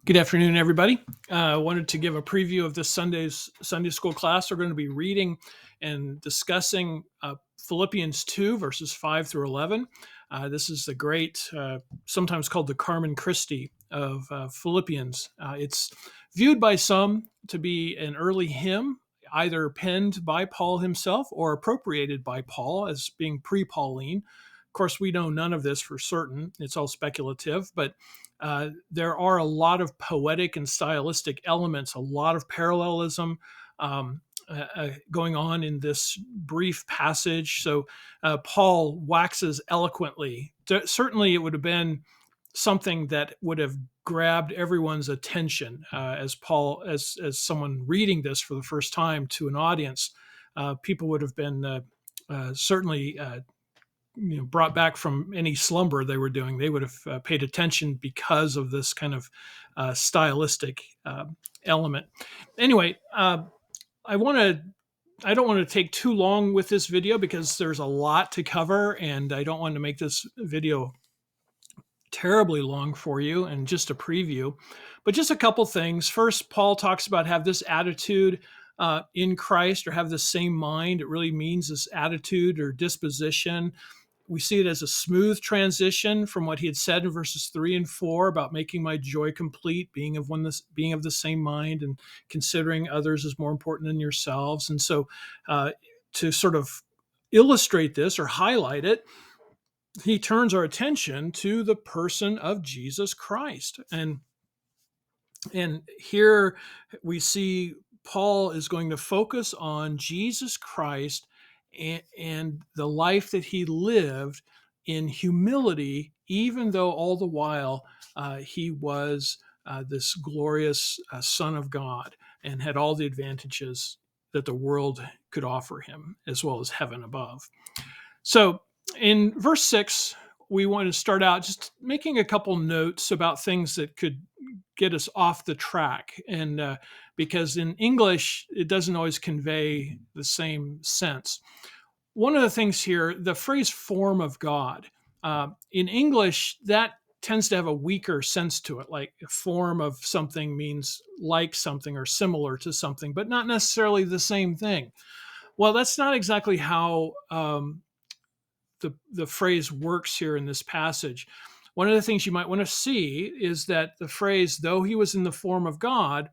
Good afternoon, everybody. I wanted to give a preview of this Sunday's Sunday school class. We're going to be reading and discussing Philippians 2, verses 5 through 11. This is the great, sometimes called the Carmen Christi of Philippians. It's viewed by some to be an early hymn, either penned by Paul himself or appropriated by Paul as being pre-Pauline. Of course, we know none of this for certain. It's all speculative, but there are a lot of poetic and stylistic elements, a lot of parallelism going on in this brief passage. So Paul waxes eloquently. Certainly, it would have been something that would have grabbed everyone's attention as Paul, as someone reading this for the first time to an audience. People would have been certainly brought back from any slumber they were doing. They would have paid attention because of this kind of stylistic element. Anyway, I don't want to take too long with this video because there's a lot to cover, and I don't want to make this video terribly long for you and just a preview, but just a couple things. First, Paul talks about have this attitude in Christ, or have the same mind. It really means this attitude or disposition. We see it as a smooth transition from what he had said in verses 3 and 4 about making my joy complete, being of the same mind, and considering others as more important than yourselves. And so, to sort of illustrate this or highlight it, he turns our attention to the person of Jesus Christ. And here we see Paul is going to focus on Jesus Christ and the life that he lived in humility, even though all the while he was this glorious Son of God and had all the advantages that the world could offer him, as well as heaven above. So in verse 6, we want to start out just making a couple notes about things that could get us off the track. And because in English, it doesn't always convey the same sense. One of the things here, the phrase form of God, in English, that tends to have a weaker sense to it. Like a form of something means like something or similar to something, but not necessarily the same thing. Well, that's not exactly how the phrase works here in this passage. One of the things you might want to see is that the phrase, though he was in the form of God,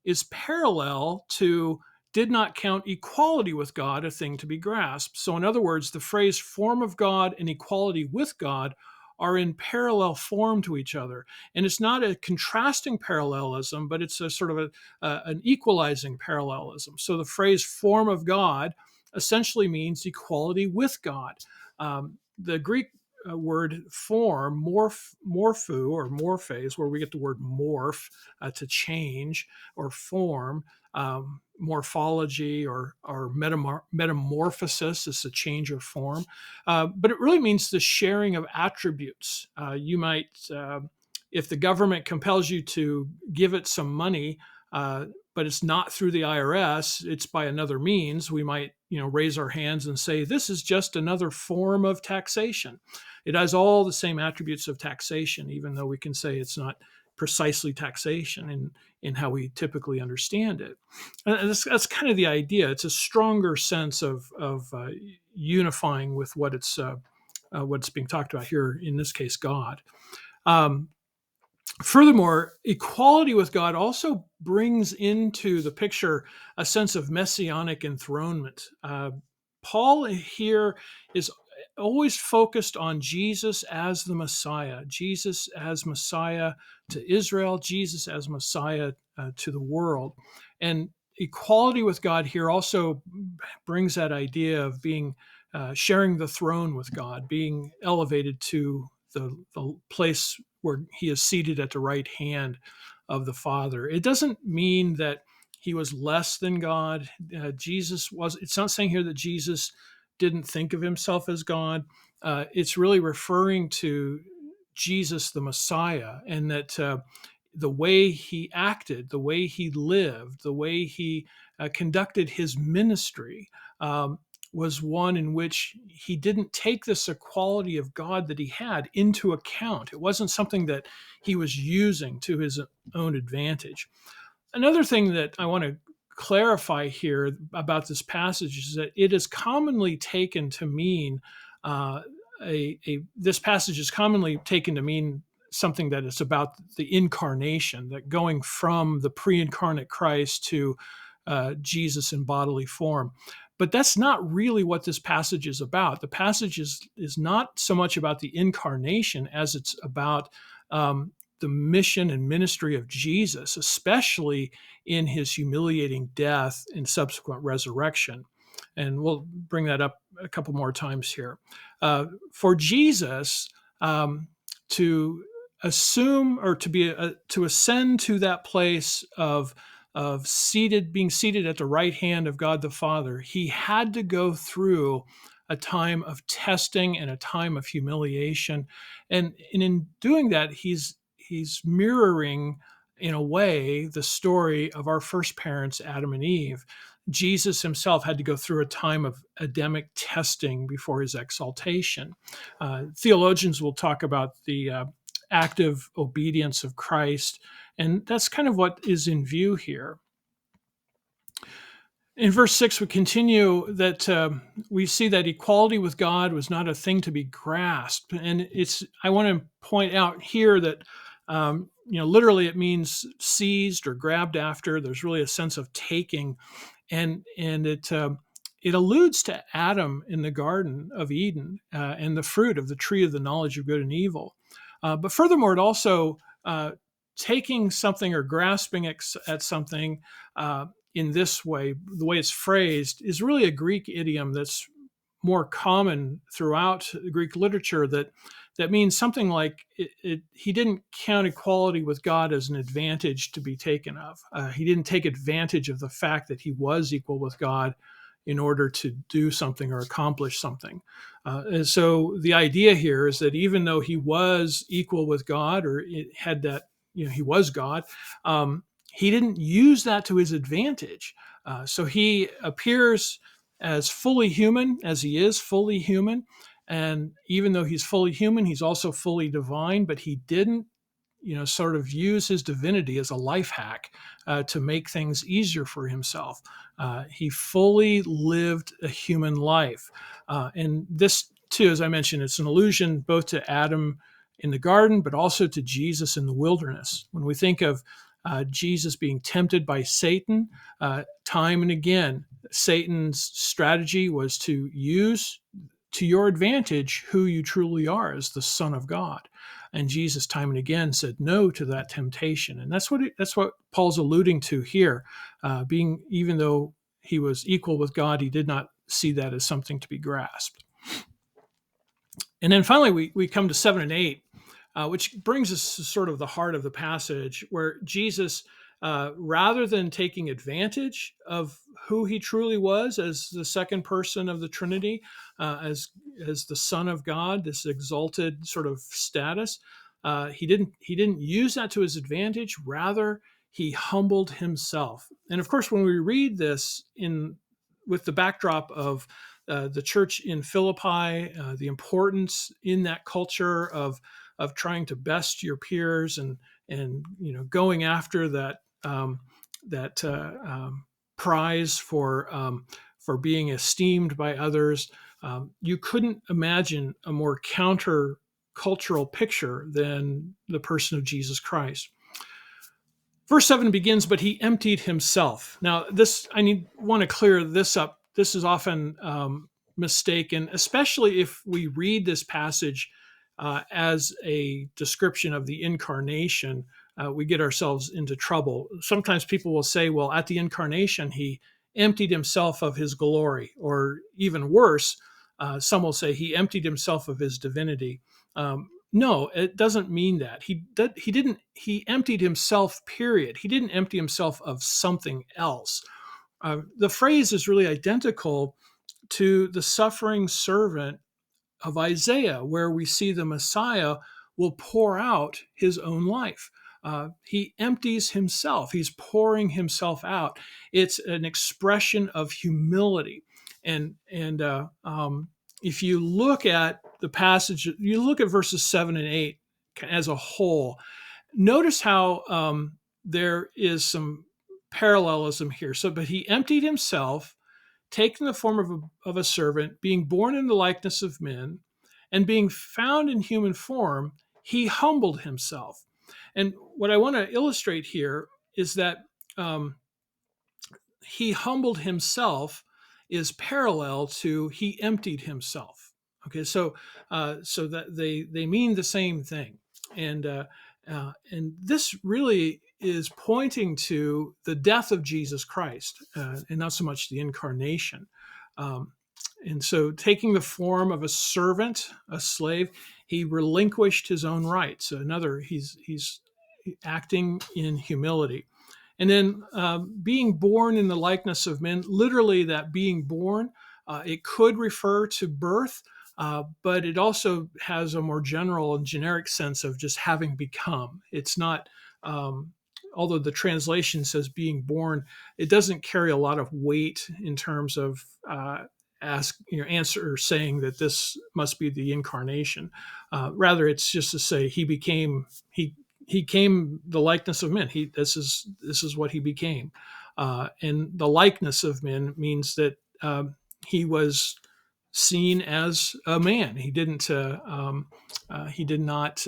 is parallel to did not count equality with God a thing to be grasped. So in other words, the phrase form of God and equality with God are in parallel form to each other. And it's not a contrasting parallelism, but it's a sort of an equalizing parallelism. So the phrase form of God essentially means equality with God. The Greek word form, morpho or morphes, where we get the word morph, to change, or form, morphology or metamorphosis is a change of form. But it really means the sharing of attributes. You might, if the government compels you to give it some money, but it's not through the IRS, it's by another means, we might raise our hands and say, this is just another form of taxation. It has all the same attributes of taxation, even though we can say it's not precisely taxation in how we typically understand it. And that's kind of the idea. It's a stronger sense of unifying with what's being talked about here, in this case, God. Furthermore, equality with God also brings into the picture a sense of messianic enthronement. Paul here is always focused on Jesus as the Messiah, Jesus as Messiah to Israel, Jesus as Messiah to the world. And equality with God here also brings that idea of being sharing the throne with God, being elevated to the place where he is seated at the right hand of the Father. It doesn't mean that he was less than God. It's not saying here that Jesus didn't think of himself as God. It's really referring to Jesus, the Messiah, and that the way he acted, the way he lived, the way he conducted his ministry was one in which he didn't take this equality of God that he had into account. It wasn't something that he was using to his own advantage. Another thing that I want to clarify here about this passage is that it is commonly taken to mean uh, this passage is commonly taken to mean something that is about the incarnation, that going from the pre-incarnate Christ to Jesus in bodily form. But that's not really what this passage is about. The passage is not so much about the incarnation as it's about the mission and ministry of Jesus, especially in his humiliating death and subsequent resurrection. And we'll bring that up a couple more times here. For Jesus to assume or to ascend to that place of being seated at the right hand of God the Father, he had to go through a time of testing and a time of humiliation, and in doing that, he's mirroring, in a way, the story of our first parents, Adam and Eve. Jesus himself had to go through a time of Adamic testing before his exaltation. Theologians will talk about the active obedience of Christ, and that's kind of what is in view here. In verse 6, we continue that we see that equality with God was not a thing to be grasped. And I want to point out here that, literally it means seized or grabbed after. There's really a sense of taking. And it alludes to Adam in the Garden of Eden and the fruit of the tree of the knowledge of good and evil. But furthermore, it also taking something or grasping at something in this way, the way it's phrased, is really a Greek idiom that's more common throughout Greek literature that means something like he didn't count equality with God as an advantage to be taken of. He didn't take advantage of the fact that he was equal with God in order to do something or accomplish something. And so the idea here is that even though he was equal with God, or it had that, he was God, he didn't use that to his advantage. So he appears as fully human, as he is fully human. And even though he's fully human, he's also fully divine, but he didn't, sort of use his divinity as a life hack to make things easier for himself. He fully lived a human life. And this, too, as I mentioned, it's an allusion both to Adam in the garden, but also to Jesus in the wilderness. When we think of Jesus being tempted by Satan, time and again, Satan's strategy was to use to your advantage who you truly are as the Son of God. And Jesus time and again said no to that temptation. And that's what Paul's alluding to here. Even though he was equal with God, he did not see that as something to be grasped. And then finally, we come to 7 and 8, which brings us to sort of the heart of the passage, where Jesus, rather than taking advantage of who he truly was as the second person of the Trinity, as the Son of God, this exalted sort of status, he didn't use that to his advantage. Rather, he humbled himself. And of course, when we read this with the backdrop of the church in Philippi, the importance in that culture of trying to best your peers and going after that prize for being esteemed by others, you couldn't imagine a more counter-cultural picture than the person of Jesus Christ. Verse 7 begins, but he emptied himself. Now, want to clear this up. This is often mistaken, especially if we read this passage as a description of the incarnation. We get ourselves into trouble. Sometimes people will say, well, at the incarnation, he emptied himself of his glory, or even worse, some will say he emptied himself of his divinity. No, it doesn't mean that. He emptied himself, period. He didn't empty himself of something else. The phrase is really identical to the suffering servant of Isaiah, where we see the Messiah will pour out his own life. He empties himself. He's pouring himself out. It's an expression of humility. And if you look at the passage, you look at verses 7 and 8 as a whole, notice how there is some parallelism here. So, but he emptied himself, taking the form of a servant, being born in the likeness of men, and being found in human form, he humbled himself. And what I want to illustrate here is that um, he humbled himself is parallel to he emptied himself. Okay, so that they mean the same thing, and this really is pointing to the death of Jesus Christ, and not so much the incarnation. Um, and so, taking the form of a servant, a slave, he relinquished his own rights. So another, he's acting in humility. And then being born in the likeness of men, literally that being born, it could refer to birth, but it also has a more general and generic sense of just having become. It's not, although the translation says being born, it doesn't carry a lot of weight in terms of answer saying that this must be the incarnation. Rather, it's just to say he came the likeness of men. This is what he became, and the likeness of men means that he was seen as a man. He did not.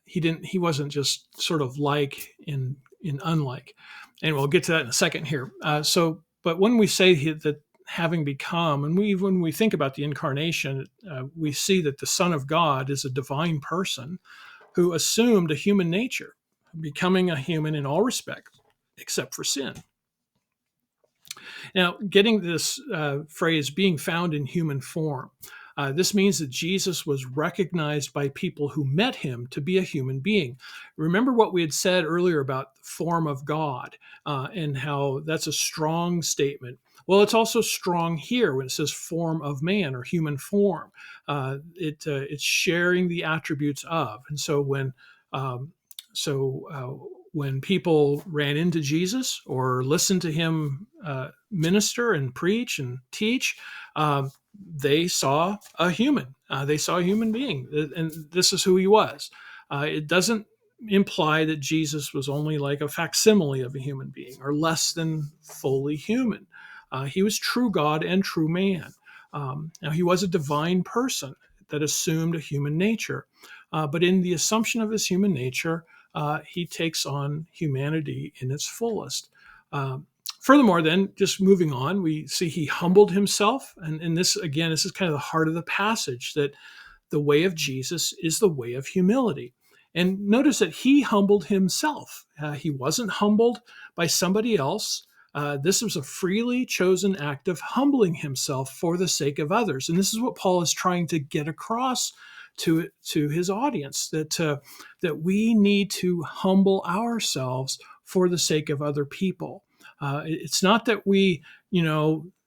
He wasn't just sort of like in unlike, and we'll get to that in a second here. But when we say that having become, and when we think about the incarnation, we see that the Son of God is a divine person who assumed a human nature, becoming a human in all respects except for sin. Now, getting this phrase, being found in human form, this means that Jesus was recognized by people who met him to be a human being. Remember what we had said earlier about the form of God, and how that's a strong statement. Well, it's also strong here when it says form of man or human form. It's sharing the attributes of. And so when people ran into Jesus or listened to him minister and preach and teach, they saw a human. They saw a human being, and this is who he was. It doesn't imply that Jesus was only like a facsimile of a human being or less than fully human. He was true God and true man. Now, he was a divine person that assumed a human nature. But in the assumption of his human nature, he takes on humanity in its fullest. Furthermore, then, just moving on, we see he humbled himself. And this, again, this is kind of the heart of the passage, that the way of Jesus is the way of humility. And notice that he humbled himself. He wasn't humbled by somebody else. This was a freely chosen act of humbling himself for the sake of others. And this is what Paul is trying to get across to his audience, that we need to humble ourselves for the sake of other people. It's not that we,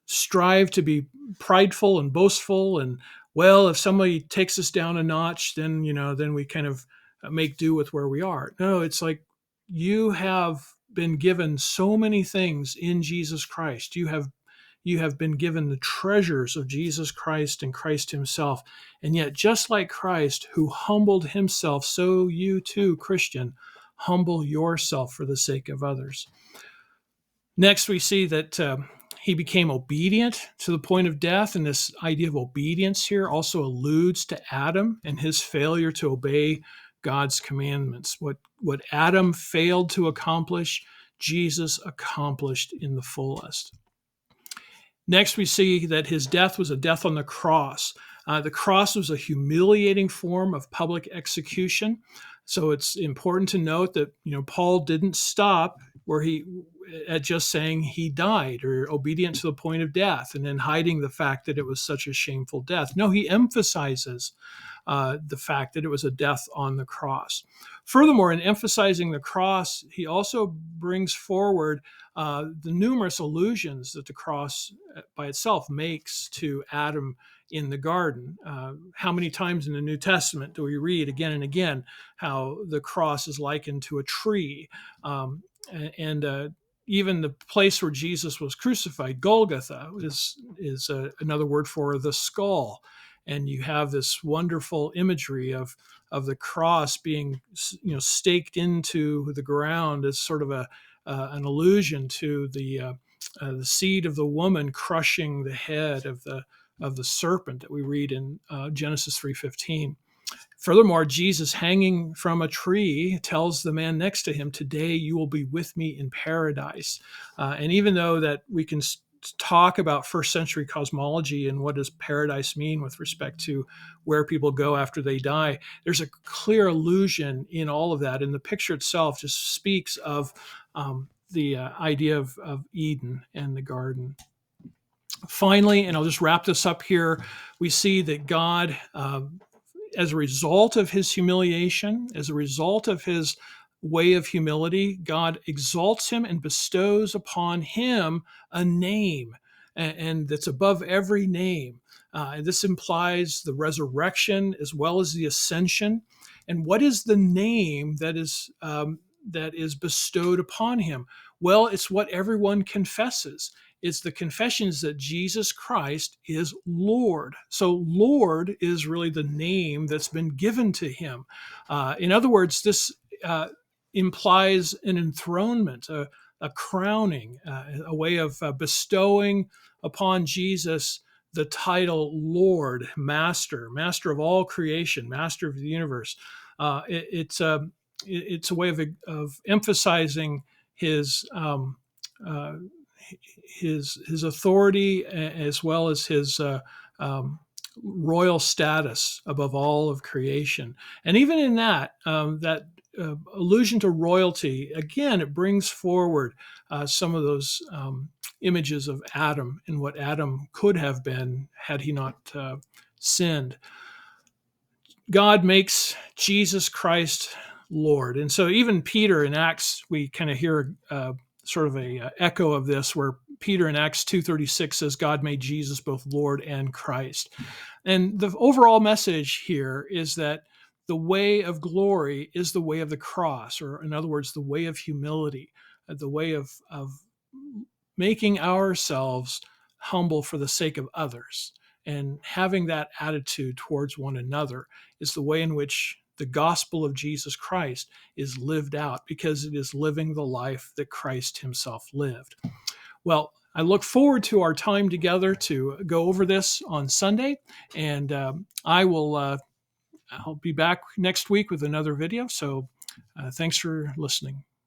strive to be prideful and boastful and, well, if somebody takes us down a notch, then we kind of make do with where we are. No, it's like you have been given so many things in Jesus Christ. You have been given the treasures of Jesus Christ and Christ himself. And yet, just like Christ, who humbled himself, so you too, Christian, humble yourself for the sake of others. Next, we see that he became obedient to the point of death. And this idea of obedience here also alludes to Adam and his failure to obey God's commandments. What Adam failed to accomplish, Jesus accomplished in the fullest. Next, we see that his death was a death on the cross. The cross was a humiliating form of public execution. So it's important to note that Paul didn't stop at just saying he died or obedient to the point of death and then hiding the fact that it was such a shameful death. No, he emphasizes the fact that it was a death on the cross. Furthermore, in emphasizing the cross, he also brings forward the numerous allusions that the cross by itself makes to Adam in the garden. How many times in the New Testament do we read again and again how the cross is likened to a tree? And even the place where Jesus was crucified, Golgotha, is another word for the skull. And you have this wonderful imagery of the cross being, staked into the ground as sort of an allusion to the seed of the woman crushing the head of the serpent that we read in Genesis 3:15. Furthermore, Jesus hanging from a tree tells the man next to him, "Today you will be with me in paradise." And even though that we can talk about first century cosmology and what does paradise mean with respect to where people go after they die, there's a clear allusion in all of that. And the picture itself just speaks of the idea of Eden and the garden. Finally, and I'll just wrap this up here, we see that God, as a result of his humiliation, as a result of his way of humility, God exalts him and bestows upon him a name, and that's above every name. This implies the resurrection as well as the ascension. And what is the name that is bestowed upon him? Well, it's what everyone confesses. It's the confessions that Jesus Christ is Lord. So Lord is really the name that's been given to him. In other words, this implies an enthronement, a crowning, a way of bestowing upon Jesus the title Lord, Master of all creation, Master of the universe. It's a way of emphasizing his uh, his authority as well as his royal status above all of creation. And even in that allusion to royalty, again, it brings forward some of those images of Adam and what Adam could have been had he not sinned. God makes Jesus Christ Lord. And so even Peter in Acts, we kind of hear sort of a echo of this, where Peter in Acts 2:36 says, God made Jesus both Lord and Christ. And the overall message here is that the way of glory is the way of the cross, or in other words, the way of humility, the way of making ourselves humble for the sake of others. And having that attitude towards one another is the way in which the gospel of Jesus Christ is lived out, because it is living the life that Christ himself lived. Well, I look forward to our time together to go over this on Sunday, and I'll be back next week with another video. So thanks for listening.